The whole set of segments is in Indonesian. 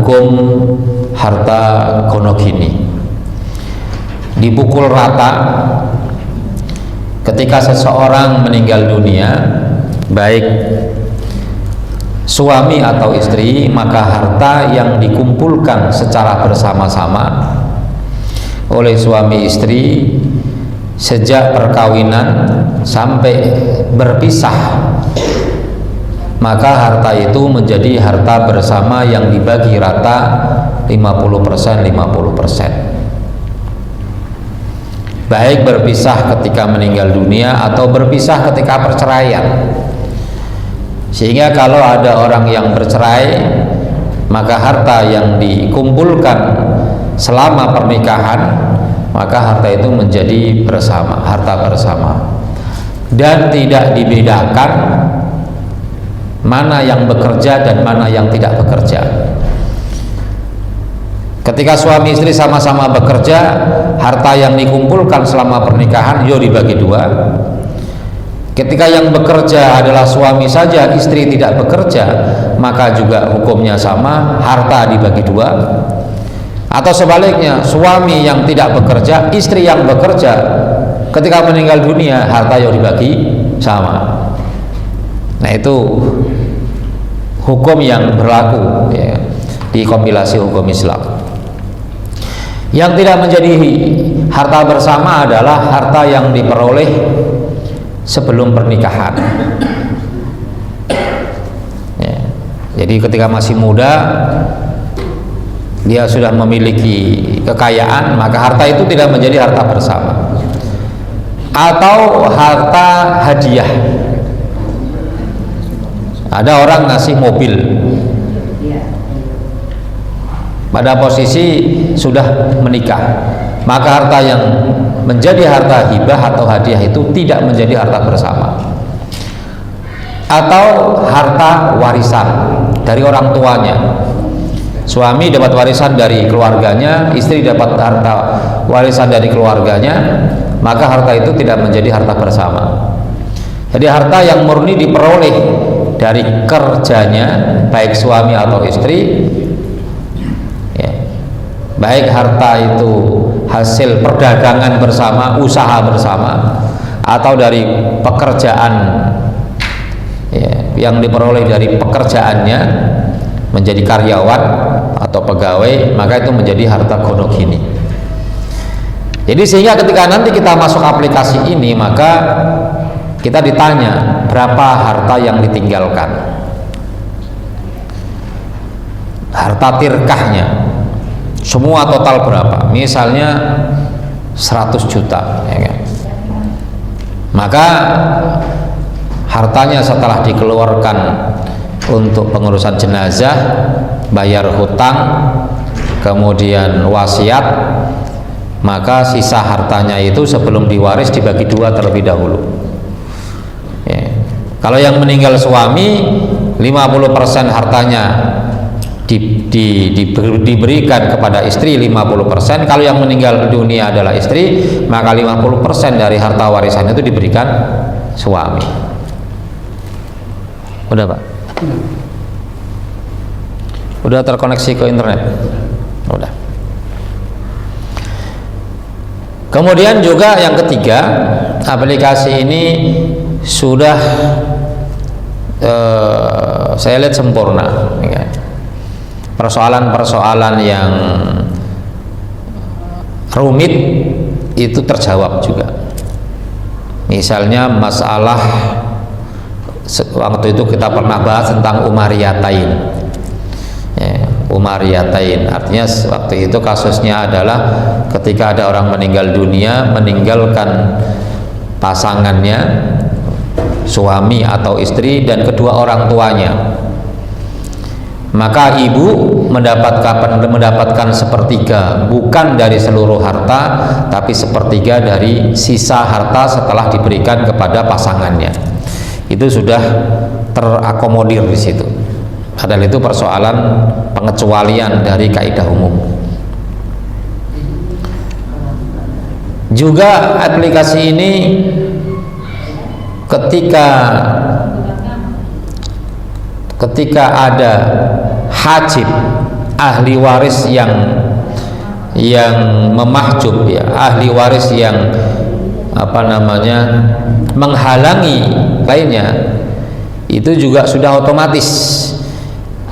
hukum harta gonogini. Dipukul rata ketika seseorang meninggal dunia, baik suami atau istri, maka harta yang dikumpulkan secara bersama-sama oleh suami istri sejak perkawinan sampai berpisah, maka harta itu menjadi harta bersama yang dibagi rata 50%, 50%. Baik berpisah ketika meninggal dunia atau berpisah ketika perceraian. Sehingga kalau ada orang yang bercerai, maka harta yang dikumpulkan selama pernikahan, maka harta itu menjadi bersama, harta bersama, dan tidak dibedakan mana yang bekerja dan mana yang tidak bekerja. Ketika suami istri sama-sama bekerja, harta yang dikumpulkan selama pernikahan yo dibagi dua. Ketika yang bekerja adalah suami saja, istri tidak bekerja, maka juga hukumnya sama, harta dibagi dua. Atau sebaliknya, suami yang tidak bekerja, istri yang bekerja, ketika meninggal dunia, harta yo dibagi sama. Nah, itu hukum yang berlaku ya, di kompilasi hukum Islam. Yang tidak menjadi harta bersama adalah harta yang diperoleh sebelum pernikahan ya. Jadi ketika masih muda dia sudah memiliki kekayaan, maka harta itu tidak menjadi harta bersama. Atau harta hadiah, ada orang ngasih mobil pada posisi sudah menikah, maka harta yang menjadi harta hibah atau hadiah itu tidak menjadi harta bersama. Atau harta warisan dari orang tuanya, suami dapat warisan dari keluarganya, istri dapat harta warisan dari keluarganya, maka harta itu tidak menjadi harta bersama. Jadi harta yang murni diperoleh dari kerjanya, baik suami atau istri, baik harta itu hasil perdagangan bersama, usaha bersama, atau dari pekerjaan ya, yang diperoleh dari pekerjaannya menjadi karyawan atau pegawai, maka itu menjadi harta gonogini. Jadi sehingga ketika nanti kita masuk aplikasi ini, maka kita ditanya berapa harta yang ditinggalkan, harta tirkahnya, semua total berapa, misalnya 100 juta ya kan? Maka hartanya setelah dikeluarkan untuk pengurusan jenazah, bayar hutang, kemudian wasiat, maka sisa hartanya itu sebelum diwaris dibagi dua terlebih dahulu ya. Kalau yang meninggal suami, 50% hartanya diberikan kepada istri, 50%. Kalau yang meninggal dunia adalah istri, maka 50% dari harta warisan itu diberikan suami. Udah Pak? Udah terkoneksi ke internet? Udah. Kemudian juga yang ketiga, aplikasi ini sudah saya lihat sempurna ya. Persoalan-persoalan yang rumit itu terjawab juga. Misalnya masalah waktu itu kita pernah bahas tentang umariyatain ya, umariyatain artinya waktu itu kasusnya adalah ketika ada orang meninggal dunia, meninggalkan pasangannya, suami atau istri, dan kedua orang tuanya, maka ibu mendapatkan sepertiga, bukan dari seluruh harta, tapi sepertiga dari sisa harta setelah diberikan kepada pasangannya. Itu sudah terakomodir di situ. Padahal itu persoalan pengecualian dari kaidah umum. Juga aplikasi ini ketika ada hajib ahli waris yang memahjub, ya, ahli waris yang menghalangi lainnya, itu juga sudah otomatis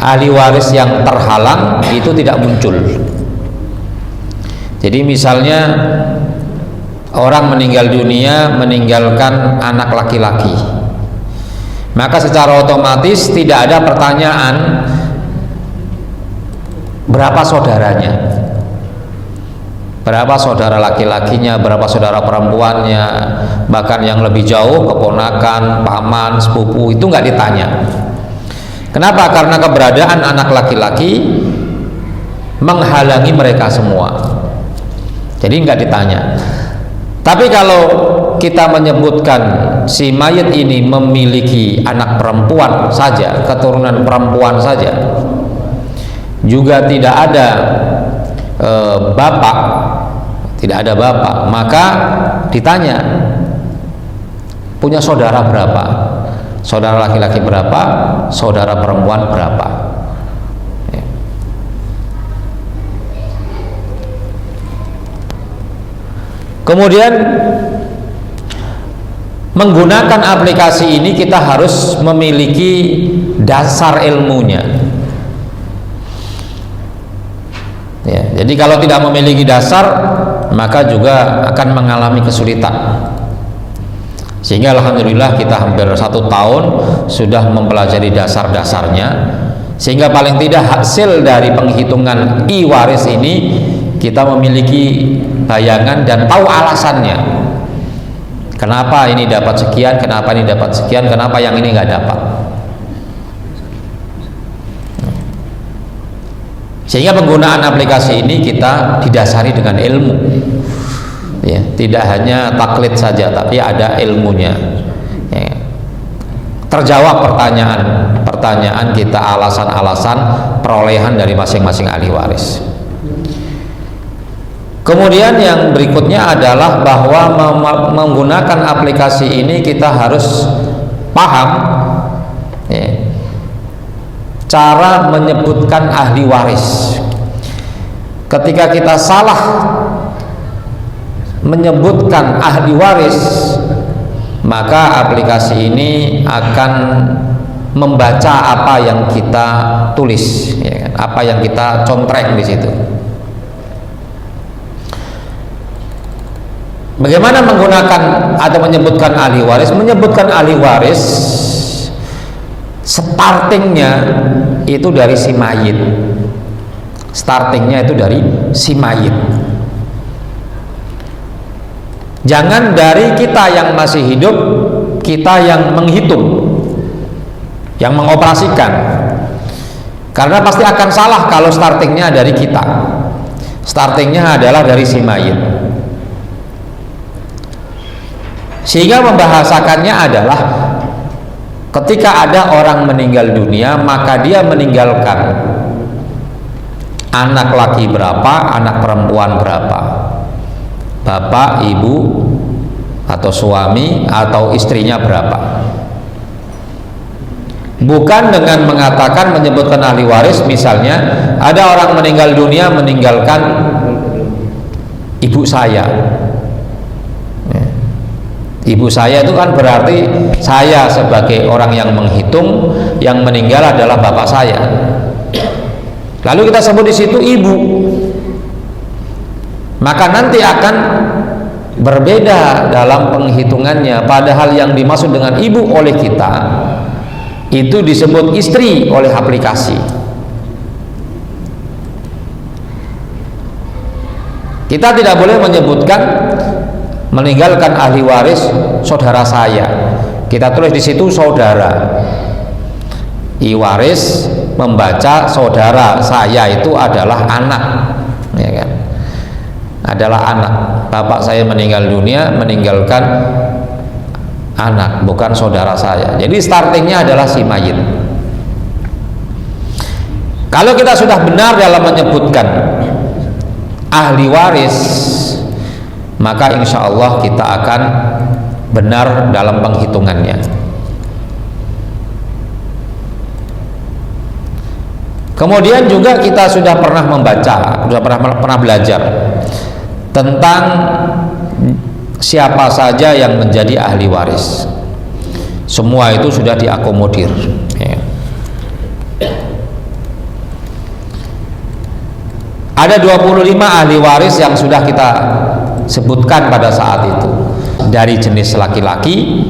ahli waris yang terhalang itu tidak muncul. Jadi misalnya orang meninggal dunia meninggalkan anak laki-laki, maka secara otomatis tidak ada pertanyaan berapa saudaranya, berapa saudara laki-lakinya, berapa saudara perempuannya, bahkan yang lebih jauh keponakan, paman, sepupu, itu nggak ditanya. Kenapa? Karena keberadaan anak laki-laki menghalangi mereka semua, jadi nggak ditanya. Tapi kalau kita menyebutkan si mayit ini memiliki anak perempuan saja, keturunan perempuan saja, juga tidak ada bapak, maka ditanya punya saudara berapa, saudara laki-laki berapa, saudara perempuan berapa. Kemudian menggunakan aplikasi ini kita harus memiliki dasar ilmunya, ya. Jadi kalau tidak memiliki dasar, maka juga akan mengalami kesulitan. Sehingga alhamdulillah kita hampir 1 tahun sudah mempelajari dasar-dasarnya, sehingga paling tidak hasil dari penghitungan i-waris ini kita memiliki bayangan dan tahu alasannya. Kenapa ini dapat sekian, kenapa ini dapat sekian, kenapa yang ini nggak dapat. Sehingga penggunaan aplikasi ini kita didasari dengan ilmu, ya, tidak hanya taklid saja, tapi ada ilmunya, ya. Terjawab pertanyaan kita, alasan-alasan perolehan dari masing-masing ahli waris. Kemudian yang berikutnya adalah bahwa menggunakan aplikasi ini kita harus paham, ya, cara menyebutkan ahli waris. Ketika kita salah menyebutkan ahli waris, maka aplikasi ini akan membaca apa yang kita tulis, ya, apa yang kita contreng di situ. Bagaimana menggunakan atau menyebutkan ahli waris? Menyebutkan ahli waris startingnya itu dari si mayit. Startingnya itu dari si mayit. Jangan dari kita yang masih hidup, kita yang menghitung, yang mengoperasikan. Karena pasti akan salah kalau startingnya dari kita. Startingnya adalah dari si mayit. Sehingga membahasakannya adalah ketika ada orang meninggal dunia, maka dia meninggalkan anak laki berapa, anak perempuan berapa, bapak, ibu, atau suami, atau istrinya berapa. Bukan dengan mengatakan, menyebutkan ahli waris, misalnya ada orang meninggal dunia meninggalkan ibu saya. Ibu saya itu kan berarti saya sebagai orang yang menghitung, yang meninggal adalah bapak saya. Lalu kita sebut di situ ibu, maka nanti akan berbeda dalam penghitungannya. Padahal yang dimaksud dengan ibu oleh kita itu disebut istri oleh aplikasi. Kita tidak boleh menyebutkan meninggalkan ahli waris saudara saya. Kita tulis di situ saudara. I-waris membaca saudara saya itu adalah anak, ya kan? Adalah anak. Bapak saya meninggal dunia meninggalkan anak, bukan saudara saya. Jadi startingnya adalah si mayit. Kalau kita sudah benar dalam menyebutkan ahli waris, maka insya Allah kita akan benar dalam penghitungannya. Kemudian juga kita sudah pernah membaca, sudah pernah belajar tentang siapa saja yang menjadi ahli waris. Semua itu sudah diakomodir, ya. Ada 25 ahli waris yang sudah kita sebutkan pada saat itu, dari jenis laki-laki,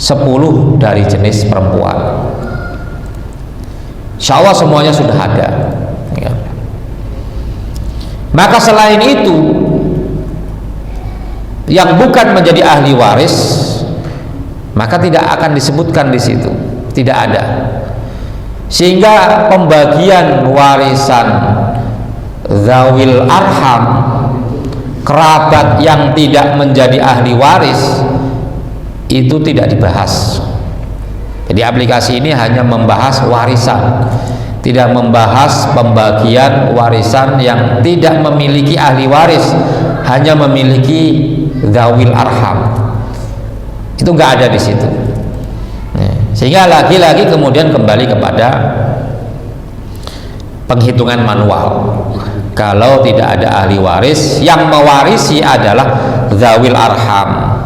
10 dari jenis perempuan. Insya Allah semuanya sudah ada, ya. Maka selain itu, yang bukan menjadi ahli waris, maka tidak akan disebutkan di situ, tidak ada. Sehingga pembagian warisan zawil arham, kerabat yang tidak menjadi ahli waris, itu tidak dibahas. Jadi aplikasi ini hanya membahas warisan, tidak membahas pembagian warisan yang tidak memiliki ahli waris, hanya memiliki zawil arham. Itu nggak ada di situ. Sehingga lagi-lagi kemudian kembali kepada penghitungan manual. Kalau tidak ada ahli waris, yang mewarisi adalah zawil arham.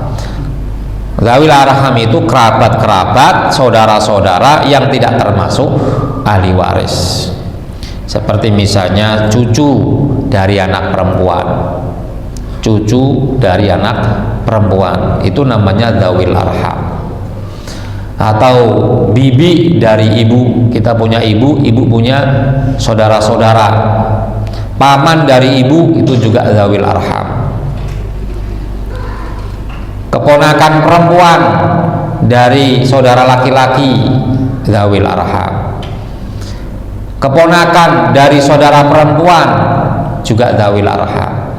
Zawil arham itu kerabat-kerabat, saudara-saudara yang tidak termasuk ahli waris. Seperti misalnya cucu dari anak perempuan. Cucu dari anak perempuan itu namanya zawil arham. Atau bibi dari ibu, kita punya ibu, ibu punya saudara-saudara. Paman dari ibu itu juga zawil arham. Keponakan perempuan dari saudara laki-laki, zawil arham. Keponakan dari saudara perempuan juga zawil arham.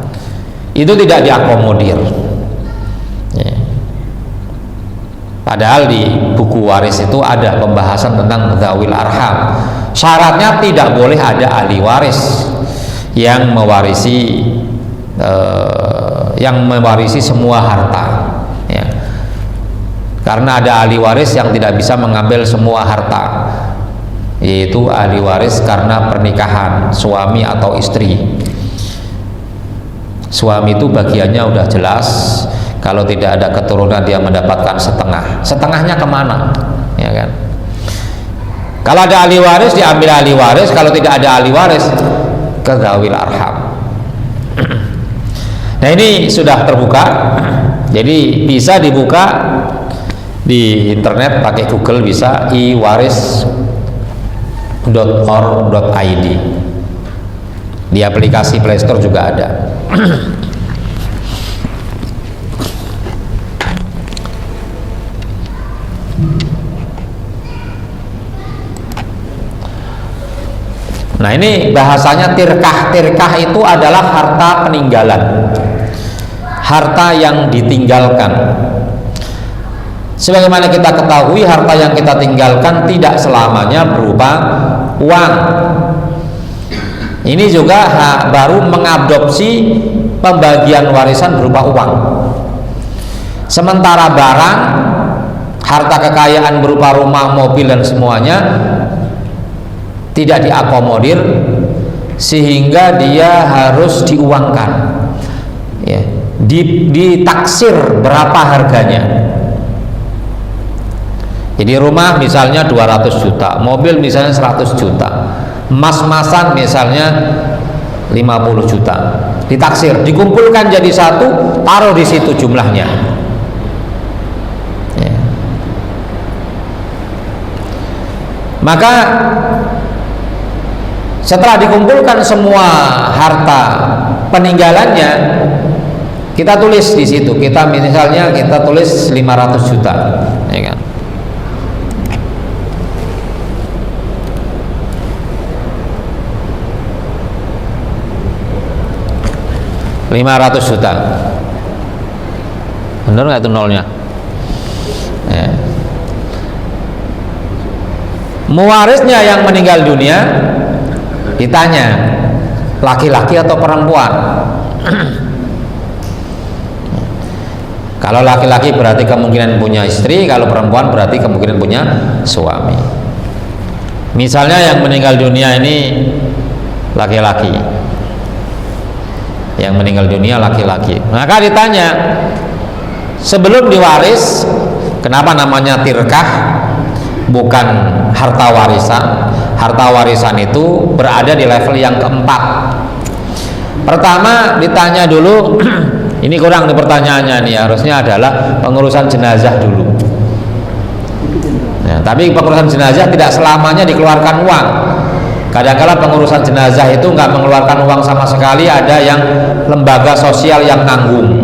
Itu tidak diakomodir, ya. Padahal di buku waris itu ada pembahasan tentang zawil arham. Syaratnya tidak boleh ada ahli waris yang mewarisi semua harta, ya. Karena ada ahli waris yang tidak bisa mengambil semua harta, yaitu ahli waris karena pernikahan suami atau istri. Suami itu bagiannya udah jelas, kalau tidak ada keturunan dia mendapatkan setengah. Setengahnya kemana, ya kan? Kalau ada ahli waris diambil ahli waris, kalau tidak ada ahli waris ke zawil arham. Nah, ini sudah terbuka, jadi bisa dibuka di internet, pakai Google bisa, iwaris.org.id. Di aplikasi Play Store juga ada. Nah, ini bahasanya tirkah. Tirkah itu adalah harta peninggalan, harta yang ditinggalkan. Sebagaimana kita ketahui, harta yang kita tinggalkan tidak selamanya berupa uang. Ini juga baru mengadopsi pembagian warisan berupa uang. Sementara barang, harta kekayaan berupa rumah, mobil dan semuanya tidak diakomodir, sehingga dia harus diuangkan, ya, ditaksir berapa harganya. Jadi rumah misalnya 200 juta, mobil misalnya 100 juta, emas-emasan misalnya 50 juta, ditaksir, dikumpulkan jadi satu, taruh di situ jumlahnya, ya. Maka setelah dikumpulkan semua harta peninggalannya, kita tulis di situ. Kita misalnya kita tulis 500 juta, ya kan? $500 juta, bener nggak itu nolnya? Ya. Mewarisnya yang meninggal dunia ditanya, laki-laki atau perempuan? Kalau laki-laki berarti kemungkinan punya istri, kalau perempuan berarti kemungkinan punya suami. Misalnya yang meninggal dunia ini laki-laki, yang meninggal dunia laki-laki, maka ditanya sebelum diwaris, kenapa namanya tirkah bukan harta warisan? Harta warisan itu berada di level yang keempat. Pertama ditanya dulu, ini kurang di pertanyaannya nih, harusnya adalah pengurusan jenazah dulu. Ya, tapi pengurusan jenazah tidak selamanya dikeluarkan uang. Kadang-kala pengurusan jenazah itu nggak mengeluarkan uang sama sekali, ada yang lembaga sosial yang nanggung.